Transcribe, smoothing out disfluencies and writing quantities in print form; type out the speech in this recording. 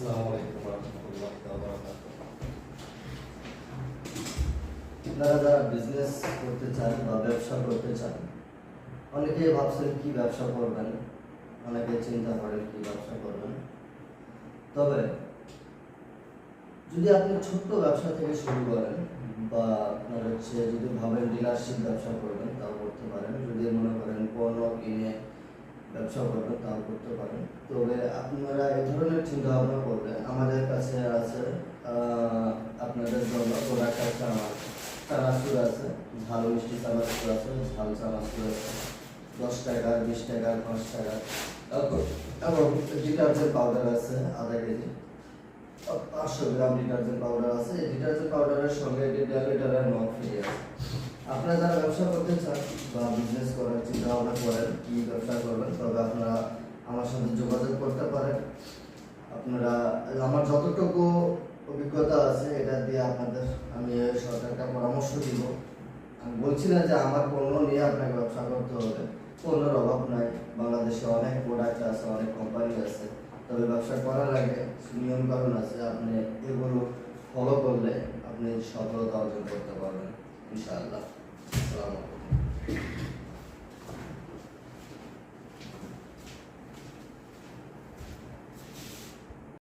আসসালামু আলাইকুম ওয়া রাহমাতুল্লাহি ওয়া বারাকাতুহু। আপনারা যারা বিজনেস করতে চান বা ব্যবসা করতে চান, অনেকেই ভাবছেন কি ব্যবসা করবেন, অনেকে চিন্তা করেন কি ব্যবসা করবেন। তবে যদি আপনি ছোট্ট ব্যবসা থেকে শুরু করেন বা আপনার যদি ভাবেন ডিলারশিপ ব্যবসা করবেন তাও করতে পারেন, যদি মনে করেন পণ্য কিনে ব্যবসা করবেন তাও করতে পারেন। তবে আপনারা এই ধরনের চিন্তা ভাবনা করলে আমাদের কাছে আছে আপনাদের জন্য প্রোডাক্ট আছে। আমার চানাচুর আছে, ঝাল মিষ্টি চানাচুর আছে, ঝাল চানাচুর আছে 10 টাকা, 20 টাকা, 5 টাকা। এবং ডিটারজেন্ট পাউডার আছে আধা কেজি, 500 গ্রাম ডিটারজেন্ট পাউডার আছে। এই ডিটারজেন্ট পাউডারের সঙ্গে লিটারের মগ ফ্রি আছে। আপনারা যারা ব্যবসা করতে চান বা বিজনেস করার চিন্তা ভাবনা করেন কি ব্যবসা করবেন, তবে আপনারা আমার সাথে যোগাযোগ করতে পারেন। আপনারা আমার যতটুকু অভিজ্ঞতা আছে এটা দিয়ে আপনাদের আমি সরকারকে পরামর্শ দিব। আমি বলছি না যে আমার পণ্য নিয়ে আপনাকে ব্যবসা করতে হবে, পণ্যের অভাব নাই। বাংলাদেশে অনেক প্রোডাক্ট আছে, অনেক কোম্পানি আছে। তবে ব্যবসা করার আগে নিয়মকানুন আছে, আপনি এগুলো ফলো করলে আপনি সফলতা অর্জন করতে পারবেন ইনশাআল্লাহ।